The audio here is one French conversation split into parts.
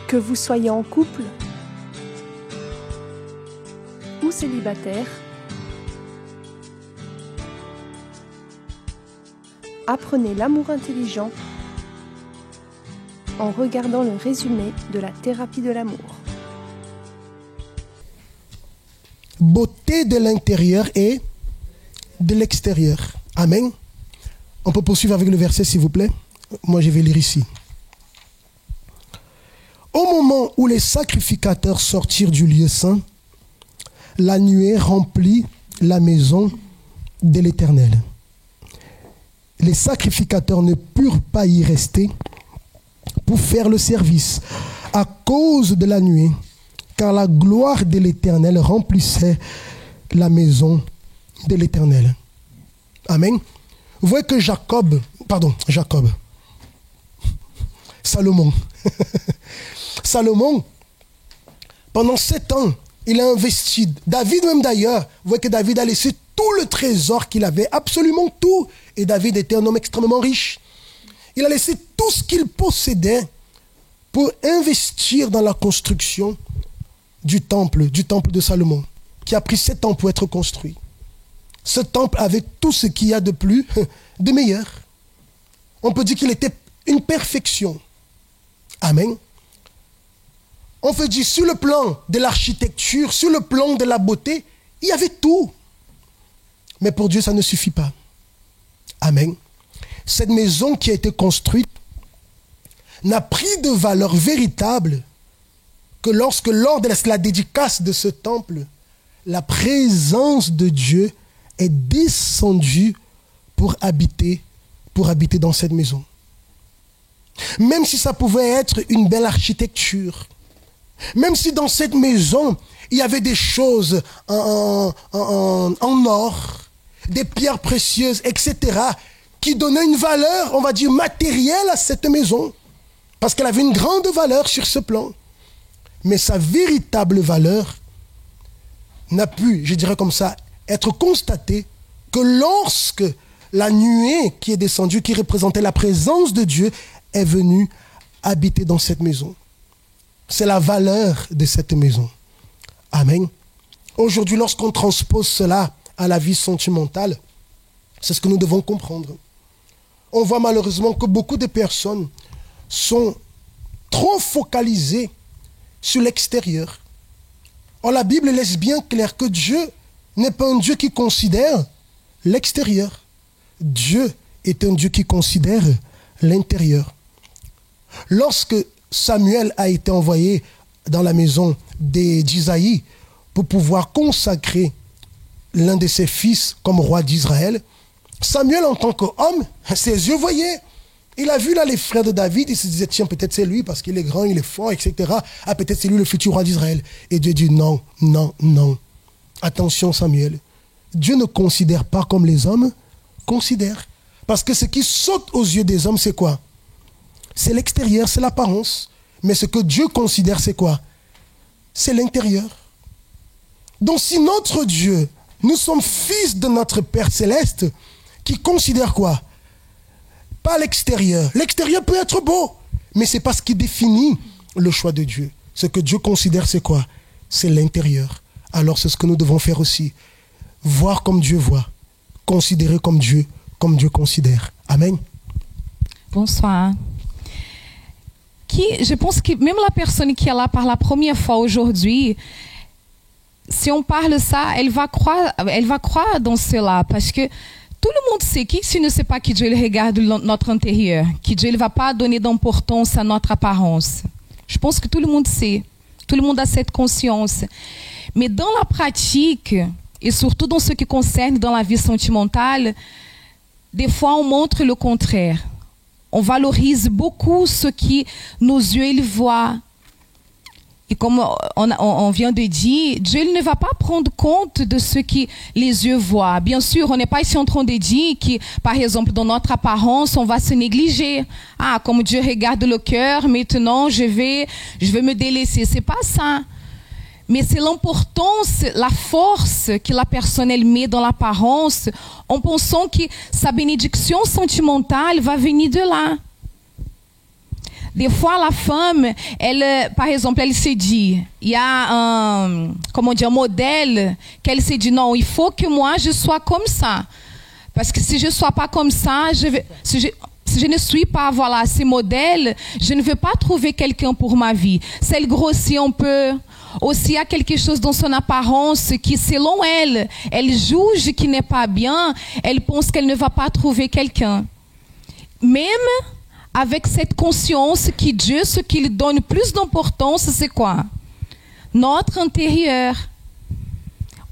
Que vous soyez en couple ou célibataire, apprenez l'amour intelligent en regardant le résumé de la thérapie de l'amour. Beauté de l'intérieur et de l'extérieur. Amen. On peut poursuivre avec le verset, s'il vous plaît. Moi, je vais lire ici. Au moment où les sacrificateurs sortirent du lieu saint, la nuée remplit la maison de l'Éternel. Les sacrificateurs ne purent pas y rester pour faire le service à cause de la nuée, car la gloire de l'Éternel remplissait la maison de l'Éternel. Amen. Vous voyez que Salomon, pendant 7 ans, il a investi. David même d'ailleurs, vous voyez que David a laissé tout le trésor qu'il avait, absolument tout. Et David était un homme extrêmement riche. Il a laissé tout ce qu'il possédait pour investir dans la construction du temple de Salomon, qui a pris 7 ans pour être construit. Ce temple avait tout ce qu'il y a de plus, de meilleur. On peut dire qu'il était une perfection. Amen. On peut dire sur le plan de l'architecture, sur le plan de la beauté, il y avait tout. Mais pour Dieu, ça ne suffit pas. Amen. Cette maison qui a été construite n'a pris de valeur véritable que lors de la dédicace de ce temple, la présence de Dieu est descendue pour habiter dans cette maison. Même si ça pouvait être une belle architecture, même si dans cette maison, il y avait des choses en or, des pierres précieuses, etc., qui donnaient une valeur, on va dire, matérielle à cette maison, parce qu'elle avait une grande valeur sur ce plan. Mais sa véritable valeur n'a pu, je dirais comme ça, être constatée que lorsque la nuée qui est descendue, qui représentait la présence de Dieu, est venue habiter dans cette maison. C'est la valeur de cette maison. Amen. Aujourd'hui, lorsqu'on transpose cela à la vie sentimentale, c'est ce que nous devons comprendre. On voit malheureusement que beaucoup de personnes sont trop focalisées sur l'extérieur. Or, la Bible laisse bien clair que Dieu n'est pas un Dieu qui considère l'extérieur. Dieu est un Dieu qui considère l'intérieur. Lorsque Samuel a été envoyé dans la maison d'Isaïe pour pouvoir consacrer l'un de ses fils comme roi d'Israël, Samuel, en tant qu'homme, ses yeux voyaient. Il a vu là les frères de David, il se disait, tiens, peut-être c'est lui parce qu'il est grand, il est fort, etc. Ah, peut-être c'est lui le futur roi d'Israël. Et Dieu dit, non, non, non. Attention Samuel, Dieu ne considère pas comme les hommes considèrent. Parce que ce qui saute aux yeux des hommes, c'est quoi? C'est l'extérieur, c'est l'apparence. Mais ce que Dieu considère, c'est quoi? C'est l'intérieur. Donc si notre Dieu, nous sommes fils de notre Père Céleste, qui considère quoi? Pas l'extérieur. L'extérieur peut être beau, mais ce n'est pas ce qui définit le choix de Dieu. Ce que Dieu considère, c'est quoi? C'est l'intérieur. Alors c'est ce que nous devons faire aussi. Voir comme Dieu voit. Considérer comme Dieu considère. Amen. Bonsoir. Je pense que même la personne qui est là par la première fois aujourd'hui, si on parle ça, elle va croire dans cela, parce que tout le monde sait, qui ne sait pas que Dieu regarde notre intérieur, que Dieu ne va pas donner d'importance à notre apparence. Je pense que tout le monde sait, tout le monde a cette conscience. Mais dans la pratique, et surtout dans ce qui concerne dans la vie sentimentale, des fois on montre le contraire. On valorise beaucoup ce que nos yeux ils voient. Et comme on vient de dire, Dieu ne va pas prendre compte de ce que les yeux voient. Bien sûr, on n'est pas ici en train de dire que, par exemple, dans notre apparence, on va se négliger. Ah, comme Dieu regarde le cœur, maintenant je vais me délaisser. C'est pas ça. Mais c'est l'importance, la force que la personne elle met dans l'apparence, en pensant que sa bénédiction sentimentale va venir de là. Des fois, la femme, elle, par exemple, elle se dit, il y a un, comment dire, modèle qu'elle se dit, non, il faut que moi, je sois comme ça. Parce que si je ne sois pas comme ça, si je ne suis pas, voilà, ces modèles, je ne vais pas trouver quelqu'un pour ma vie. Si elle grossit un peu, ou s'il y a quelque chose dans son apparence qui, selon elle, elle juge qui n'est pas bien, elle pense qu'elle ne va pas trouver quelqu'un. Même avec cette conscience que Dieu, ce qu'il donne plus d'importance, c'est quoi? Notre intérieur.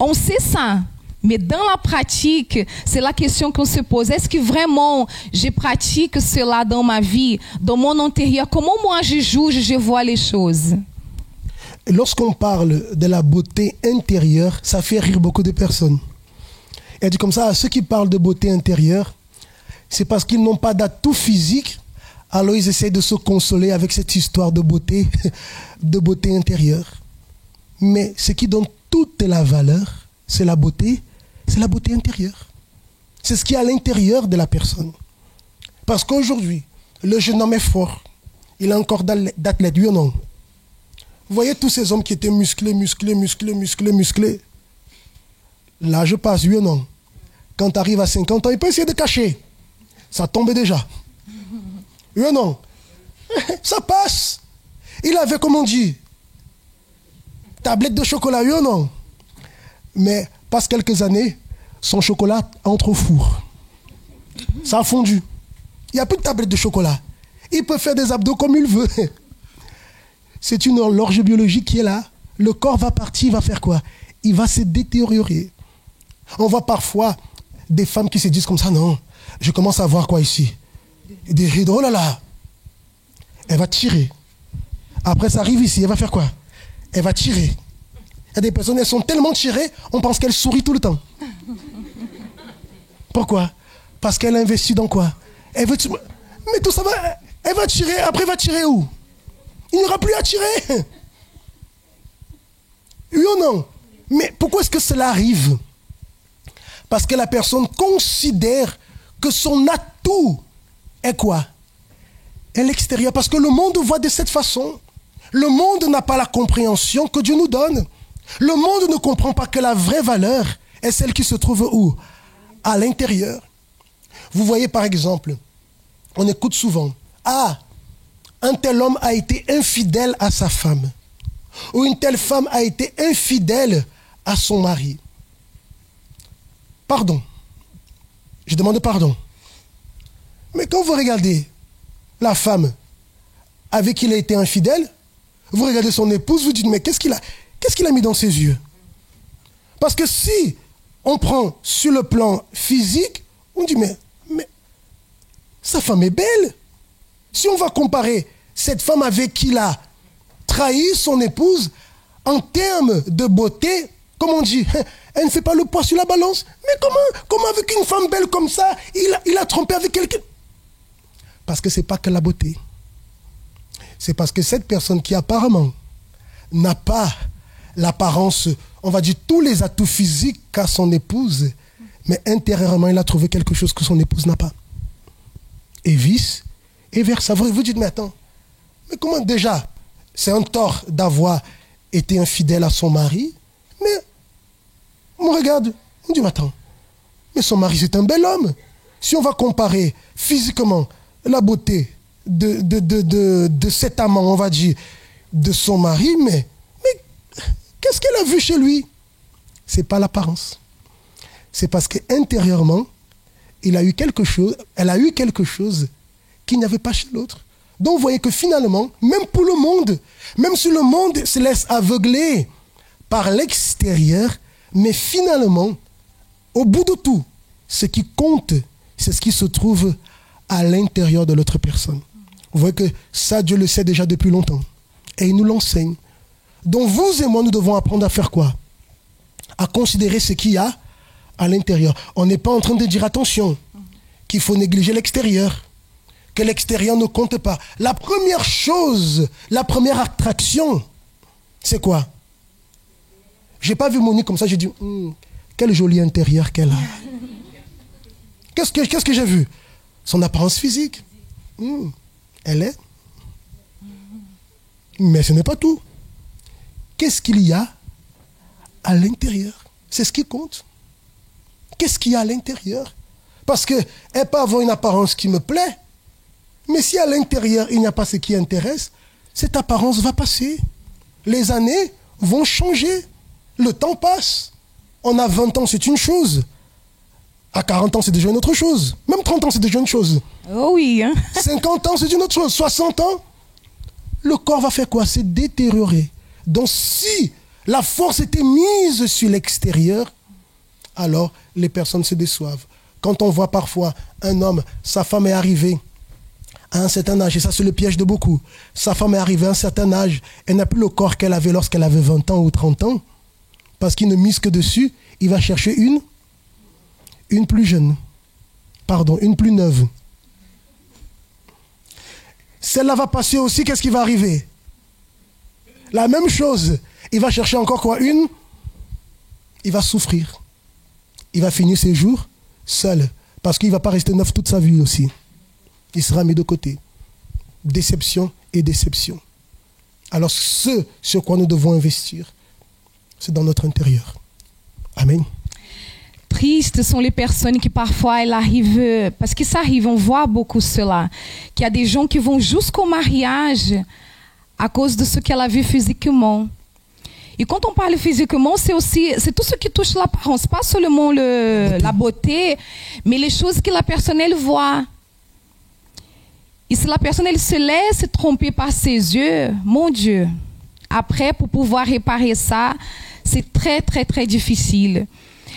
On sait ça. Mais dans la pratique, c'est la question qu'on se pose. Est-ce que vraiment je pratique cela dans ma vie, dans mon intérieur? Comment moi je juge, je vois les choses? Lorsqu'on parle de la beauté intérieure, ça fait rire beaucoup de personnes. Et dit comme ça, à ceux qui parlent de beauté intérieure, c'est parce qu'ils n'ont pas d'atout physique, alors ils essaient de se consoler avec cette histoire de beauté intérieure. Mais ce qui donne toute la valeur, c'est la beauté intérieure. C'est ce qui est à l'intérieur de la personne. Parce qu'aujourd'hui, le jeune homme est fort. Il a un corps d'athlète, oui ou non? Vous voyez tous ces hommes qui étaient musclés. Là, je passe, oui ou non? Quand tu arrives à 50 ans, il peut essayer de cacher. Ça tombe déjà. Oui ou non? Ça passe. Il avait, comme on dit, tablette de chocolat, oui ou non? Mais passe quelques années, son chocolat entre au four. Ça a fondu. Il n'y a plus de tablette de chocolat. Il peut faire des abdos comme il veut. C'est une horloge biologique qui est là. Le corps va partir, il va faire quoi? Il va se détériorer. On voit parfois des femmes qui se disent comme ça, non, je commence à voir quoi ici? Des rideaux, oh là là. Elle va tirer. Après, ça arrive ici, elle va faire quoi? Elle va tirer. Il y a des personnes, elles sont tellement tirées, on pense qu'elles sourient tout le temps. Pourquoi? Parce qu'elle investit dans quoi? Elle veut tirer. Mais tout ça va, elle va tirer, après elle va tirer où? Il n'y aura plus à tirer. Oui ou non? Mais pourquoi est-ce que cela arrive? Parce que la personne considère que son atout est quoi? Est l'extérieur. Parce que le monde voit de cette façon. Le monde n'a pas la compréhension que Dieu nous donne. Le monde ne comprend pas que la vraie valeur est celle qui se trouve où? À l'intérieur. Vous voyez par exemple, on écoute souvent, ah, un tel homme a été infidèle à sa femme. Ou une telle femme a été infidèle à son mari. Pardon. Je demande pardon. Mais quand vous regardez la femme avec qui il a été infidèle, vous regardez son épouse, vous dites, mais qu'est-ce qu'il a mis dans ses yeux? Parce que si on prend sur le plan physique, on dit, mais sa femme est belle. Si on va comparer cette femme avec qui il a trahi son épouse, en termes de beauté, comme on dit, elle ne fait pas le poids sur la balance. Mais comment avec une femme belle comme ça, il a trompé avec quelqu'un? Parce que ce n'est pas que la beauté. C'est parce que cette personne qui apparemment n'a pas l'apparence, on va dire tous les atouts physiques qu'a son épouse, mais intérieurement, il a trouvé quelque chose que son épouse n'a pas. Et vice, et versa. Vous dites, mais attends, mais comment déjà, c'est un tort d'avoir été infidèle à son mari, mais on regarde, on dit, mais attends, mais son mari c'est un bel homme. Si on va comparer physiquement la beauté de cet amant, on va dire, de son mari, mais qu'est-ce qu'elle a vu chez lui? C'est pas l'apparence. C'est parce qu'intérieurement, elle a eu quelque chose qu'il n'y avait pas chez l'autre. Donc vous voyez que finalement, même pour le monde, même si le monde se laisse aveugler par l'extérieur, mais finalement, au bout de tout, ce qui compte, c'est ce qui se trouve à l'intérieur de l'autre personne. Vous voyez que ça, Dieu le sait déjà depuis longtemps. Et il nous l'enseigne. Donc vous et moi, nous devons apprendre à faire quoi? À considérer ce qu'il y a à l'intérieur. On n'est pas en train de dire, attention, qu'il faut négliger l'extérieur, que l'extérieur ne compte pas. La première chose, la première attraction, c'est quoi? Je n'ai pas vu Monique comme ça, j'ai dit, quel joli intérieur qu'elle a. Qu'est-ce que j'ai vu? Son apparence physique. Elle est. Mais ce n'est pas tout. Qu'est-ce qu'il y a à l'intérieur? C'est ce qui compte. Qu'est-ce qu'il y a à l'intérieur? Parce qu'elle peut avoir une apparence qui me plaît, mais si à l'intérieur il n'y a pas ce qui intéresse, cette apparence va passer. Les années vont changer. Le temps passe. On a 20 ans, c'est une chose. À 40 ans, c'est déjà une autre chose. Même 30 ans, c'est déjà une chose. Oh oui, hein? 50 ans, c'est une autre chose. 60 ans, le corps va faire quoi? C'est détériorer. Donc si la force était mise sur l'extérieur, alors les personnes se déçoivent. Quand on voit parfois un homme, sa femme est arrivée à un certain âge, et ça c'est le piège de beaucoup, sa femme est arrivée à un certain âge, elle n'a plus le corps qu'elle avait lorsqu'elle avait 20 ans ou 30 ans, parce qu'il ne mise que dessus, il va chercher une plus jeune, une plus neuve. Celle-là va passer aussi, qu'est-ce qui va arriver? La même chose, il va chercher encore quoi? Il va souffrir. Il va finir ses jours seul, parce qu'il ne va pas rester neuf toute sa vie aussi. Il sera mis de côté. Déception et déception. Alors ce sur quoi nous devons investir, c'est dans notre intérieur. Amen. Tristes sont les personnes qui parfois elles arrivent, parce que ça arrive, on voit beaucoup cela, qu'il y a des gens qui vont jusqu'au mariage à cause de ce qu'elle a vu physiquement. Et quand on parle physiquement, c'est tout ce qui touche l'apparence, pas seulement la beauté, mais les choses que la personne elle voit. Et si la personne elle se laisse tromper par ses yeux, mon Dieu, après pour pouvoir réparer ça, c'est très très très difficile.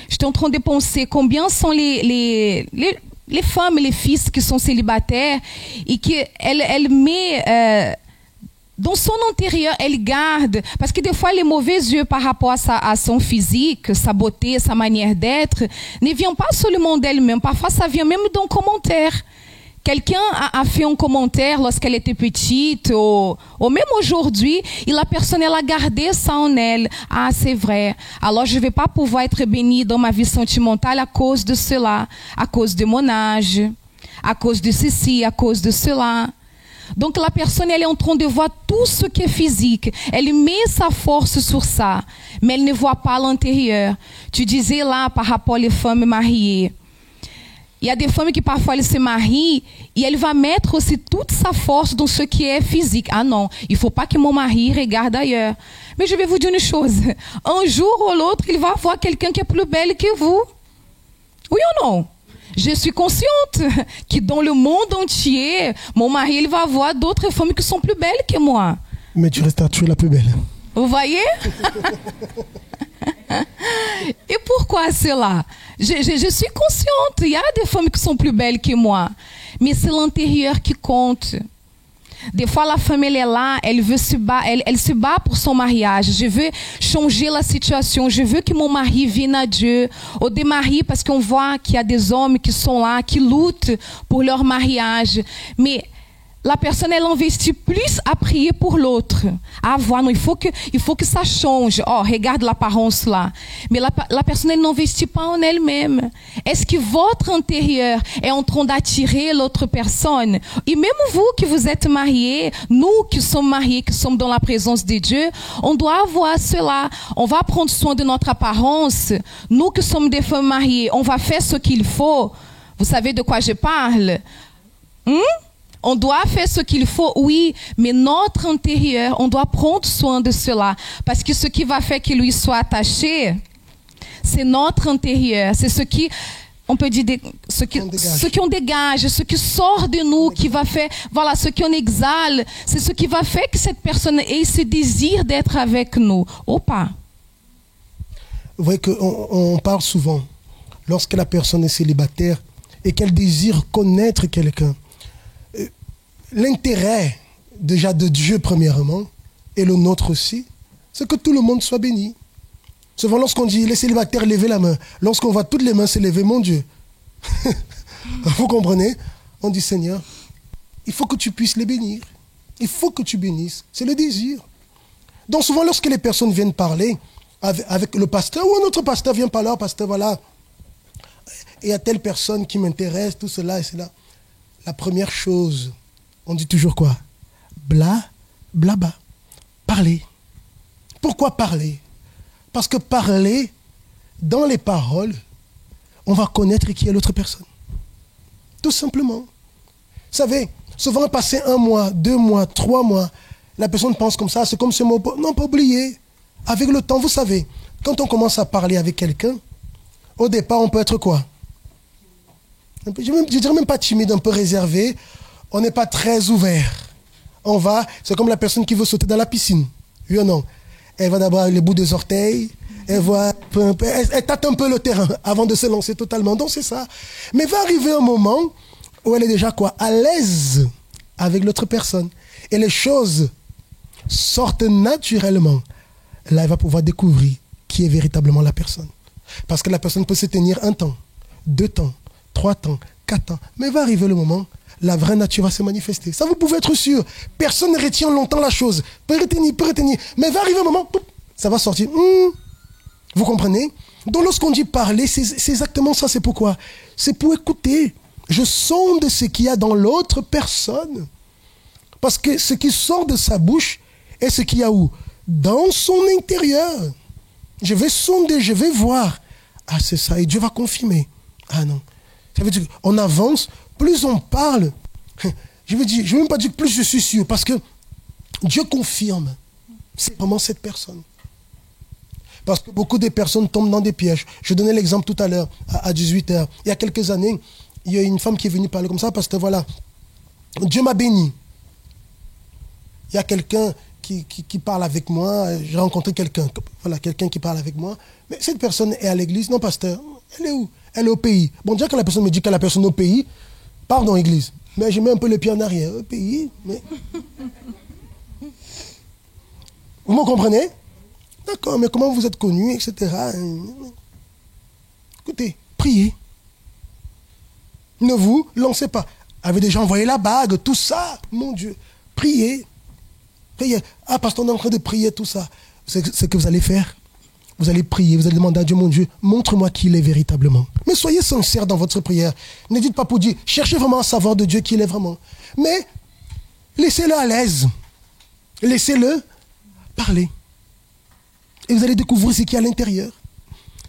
J'étais en train de penser combien sont les femmes et les fils qui sont célibataires et qu'elle met dans son intérieur, elle garde, parce que des fois les mauvais yeux par rapport à son physique, sa beauté, sa manière d'être, ne viennent pas seulement d'elle-même, parfois ça vient même d'un commentaire. Quelqu'un a fait un commentaire lorsqu'elle était petite, ou même aujourd'hui, et la personne elle a gardé ça en elle. Ah, c'est vrai. Alors je ne vais pas pouvoir être bénie dans ma vie sentimentale à cause de cela, à cause de mon âge, à cause de ceci, à cause de cela. Donc la personne elle est en train de voir tout ce qui est physique. Elle met sa force sur ça, mais elle ne voit pas l'intérieur. Tu disais là par rapport aux femmes mariées. Il y a des femmes qui parfois elles se marient et elle va mettre aussi toute sa force dans ce qui est physique. Ah non, il ne faut pas que mon mari regarde ailleurs. Mais je vais vous dire une chose. Un jour ou l'autre, il va voir quelqu'un qui est plus belle que vous. Oui ou non? Je suis consciente que dans le monde entier, mon mari il va voir d'autres femmes qui sont plus belles que moi. Mais tu restes toujours la plus belle. Vous voyez? Et pourquoi cela? Je suis consciente, il y a des femmes qui sont plus belles que moi, mais c'est l'intérieur qui compte. Des fois, la femme, elle est là, elle se bat pour son mariage. Je veux changer la situation, je veux que mon mari vienne à Dieu. Ou des maris, parce qu'on voit qu'il y a des hommes qui sont là, qui luttent pour leur mariage. Mais la personne, elle investit plus à prier pour l'autre. À voir, non, il faut que ça change. Oh, regarde l'apparence là. Mais la personne, elle n'investit pas en elle-même. Est-ce que votre intérieur est en train d'attirer l'autre personne? Et même vous qui vous êtes mariés, nous qui sommes mariés, qui sommes dans la présence de Dieu, on doit avoir cela. On va prendre soin de notre apparence. Nous qui sommes des femmes mariées, on va faire ce qu'il faut. Vous savez de quoi je parle? On doit faire ce qu'il faut, oui, mais notre intérieur, on doit prendre soin de cela. Parce que ce qui va faire qu'il lui soit attaché, c'est notre intérieur. C'est ce qui, on peut dire, ce qu'on dégage, ce qui sort de nous, qui va faire, voilà, ce qu'on exhale, c'est ce qui va faire que cette personne ait ce désir d'être avec nous. Ou pas. Vous voyez qu'on parle souvent, lorsque la personne est célibataire et qu'elle désire connaître quelqu'un, l'intérêt déjà de Dieu premièrement et le nôtre aussi, c'est que tout le monde soit béni. Souvent lorsqu'on dit les célibataires levez la main, lorsqu'on voit toutes les mains se lever, mon Dieu, vous comprenez? On dit Seigneur, il faut que tu puisses les bénir, il faut que tu bénisses, c'est le désir. Donc souvent lorsque les personnes viennent parler avec le pasteur ou un autre pasteur vient parler, pasteur voilà, il y a telle personne qui m'intéresse, tout cela et cela. La première chose, on dit toujours quoi? Blabla. parler. Pourquoi parler? Parce que parler, dans les paroles, on va connaître qui est l'autre personne. Tout simplement. Vous savez, souvent passer 1 mois, 2 mois, 3 mois, la personne pense comme ça, c'est comme ce mot. Non, pas oublier. Avec le temps, vous savez, quand on commence à parler avec quelqu'un, au départ, on peut être quoi? Je dirais même pas timide, un peu réservé. On n'est pas très ouvert. C'est comme la personne qui veut sauter dans la piscine. Oui ou non? Elle va d'abord les bouts des orteils, elle tâte un peu le terrain avant de se lancer totalement. Donc c'est ça. Mais va arriver un moment où elle est déjà quoi? À l'aise avec l'autre personne. Et les choses sortent naturellement. Là, elle va pouvoir découvrir qui est véritablement la personne. Parce que la personne peut se tenir 1 temps, 2 temps, 3 temps, 4 temps. Mais va arriver le moment, la vraie nature va se manifester. Ça, vous pouvez être sûr. Personne ne retient longtemps la chose. Peut retenir. Mais va arriver un moment, ça va sortir. Vous comprenez? Donc lorsqu'on dit parler, c'est exactement ça. C'est pourquoi? C'est pour écouter. Je sonde ce qu'il y a dans l'autre personne. Parce que ce qui sort de sa bouche est ce qu'il y a où? Dans son intérieur. Je vais sonder, je vais voir. Ah, c'est ça. Et Dieu va confirmer. Ah non. Ça veut dire qu'on avance, plus on parle. Je veux même pas dire que plus je suis sûr. Parce que Dieu confirme. C'est vraiment cette personne. Parce que beaucoup de personnes tombent dans des pièges. Je donnais l'exemple tout à l'heure, à 18h. Il y a quelques années, il y a une femme qui est venue parler comme ça parce que voilà, Dieu m'a béni. Il y a quelqu'un qui parle avec moi, j'ai rencontré quelqu'un qui parle avec moi, mais cette personne est à l'église. Non, pasteur, elle est où? Elle est au pays. Bon, déjà que la personne me dit que la personne est au pays, pardon, église, mais je mets un peu le pied en arrière. Au pays, mais... Vous me comprenez? D'accord, mais comment vous êtes connu, etc. Écoutez, priez. Ne vous lancez pas. Avez déjà envoyé la bague, tout ça, mon Dieu. Priez. Priez. Ah, pasteur, on est en train de prier, tout ça. C'est ce que vous allez faire. Vous allez prier, vous allez demander à Dieu, mon Dieu, montre-moi qui il est véritablement. Mais soyez sincère dans votre prière. Ne dites pas pour dire, cherchez vraiment à savoir de Dieu qui il est vraiment. Mais laissez-le à l'aise. Laissez-le parler. Et vous allez découvrir ce qu'il y a à l'intérieur.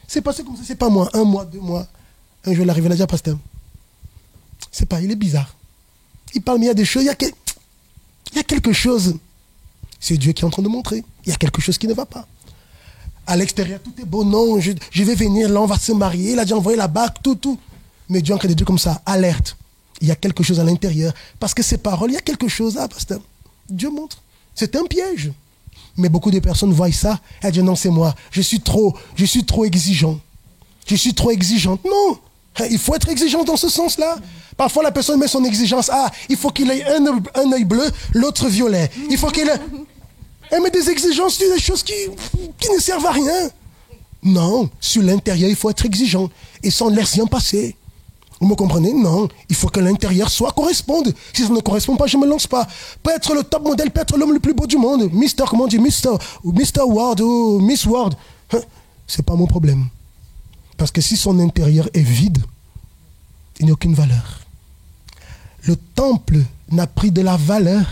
C'est passé comme ça, c'est pas moi. 1 mois, 2 mois. Un jour, il arrive, il a dit, pasteur, c'est pas, il est bizarre. Il parle, mais il y a des choses, il y a quelque chose. C'est Dieu qui est en train de montrer. Il y a quelque chose qui ne va pas. À l'extérieur, tout est beau. Non, je vais venir, là, on va se marier. Il a déjà envoyé la bague, tout. Mais Dieu, en train de dire comme ça, alerte. Il y a quelque chose à l'intérieur. Parce que ces paroles, il y a quelque chose là, pasteur. Dieu montre. C'est un piège. Mais beaucoup de personnes voient ça. Elles disent, non, c'est moi. Je suis trop exigeant. Je suis trop exigeante. Non. Il faut être exigeant dans ce sens-là. Parfois, la personne met son exigence. Ah, il faut qu'il ait un œil bleu, l'autre violet. Il faut qu'il ait... Elle met des exigences sur des choses qui ne servent à rien. Non, sur l'intérieur, il faut être exigeant. Et sans laisser rien passer. Vous me comprenez? Non, il faut que l'intérieur soit corresponde. Si ça ne correspond pas, je ne me lance pas. Peut être le top modèle, peut être l'homme le plus beau du monde. Mister, comment on dit? Mister World ou Miss World. C'est pas mon problème. Parce que si son intérieur est vide, il n'y a aucune valeur. Le temple n'a pris de la valeur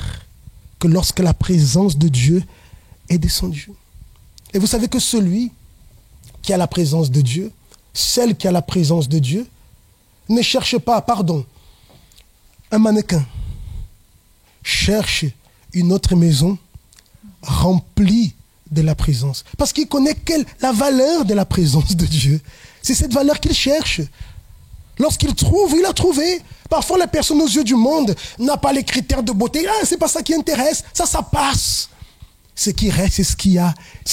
que lorsque la présence de Dieu est descendue. Et vous savez que celui qui a la présence de Dieu, celle qui a la présence de Dieu, ne cherche pas, un mannequin. Cherche une autre maison remplie de la présence. Parce qu'il connaît la valeur de la présence de Dieu. C'est cette valeur qu'il cherche. Lorsqu'il trouve, il a trouvé. Parfois, la personne aux yeux du monde n'a pas les critères de beauté. Ah, c'est pas ça qui intéresse. Ça passe. Ce qui reste, c'est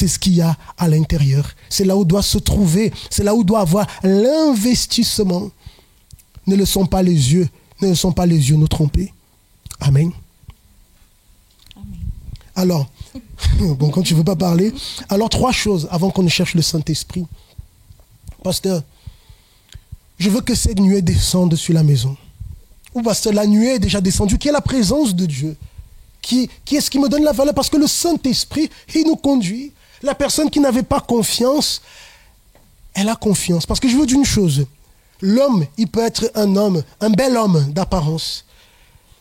ce qu'il y a à l'intérieur. C'est là où doit se trouver. C'est là où doit avoir l'investissement. Ne laissons pas les yeux nous tromper. Amen. Amen. Alors, bon, quand tu ne veux pas parler, alors 3 choses avant qu'on ne cherche le Saint-Esprit. Pasteur, je veux que cette nuée descende sur la maison. Ou pasteur, la nuée est déjà descendue, qui est la présence de Dieu. Qui est-ce qui me donne la valeur? Parce que le Saint-Esprit, il nous conduit. La personne qui n'avait pas confiance, elle a confiance. Parce que je veux dire une chose. L'homme, il peut être un homme, un bel homme d'apparence.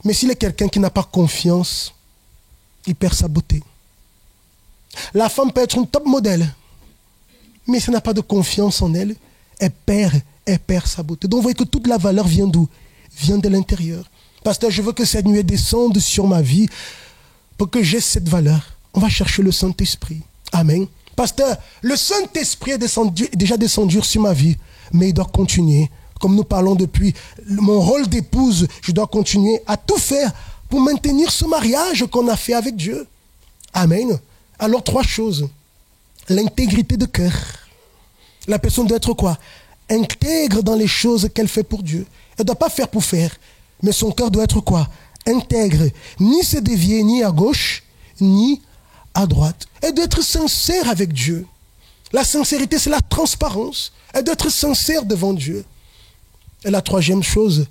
Mais s'il est quelqu'un qui n'a pas confiance, il perd sa beauté. La femme peut être une top modèle, mais si elle n'a pas de confiance en elle, elle perd sa beauté. Donc vous voyez que toute la valeur vient d'où? Vient de l'intérieur. Pasteur, je veux que cette nuée descende sur ma vie pour que j'aie cette valeur. On va chercher le Saint-Esprit. Amen. Pasteur, le Saint-Esprit est déjà descendu sur ma vie, mais il doit continuer. Comme nous parlons depuis mon rôle d'épouse, je dois continuer à tout faire pour maintenir ce mariage qu'on a fait avec Dieu. Amen. Alors 3 choses. L'intégrité de cœur. La personne doit être quoi? Intègre dans les choses qu'elle fait pour Dieu. Elle ne doit pas faire pour faire, mais son cœur doit être quoi? Intègre. Ni se dévier ni à gauche, ni à droite. Elle doit être sincère avec Dieu. La sincérité, c'est la transparence. Elle doit être sincère devant Dieu. Et la 3e chose,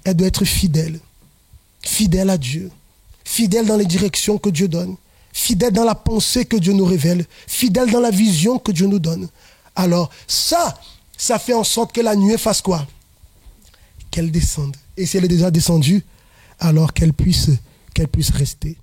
elle doit être fidèle. Fidèle à Dieu. Fidèle dans les directions que Dieu donne. Fidèle dans la pensée que Dieu nous révèle. Fidèle dans la vision que Dieu nous donne. Alors, ça fait en sorte que la nuée fasse quoi? Qu'elle descende. Et si elle est déjà descendue, alors qu'elle puisse rester.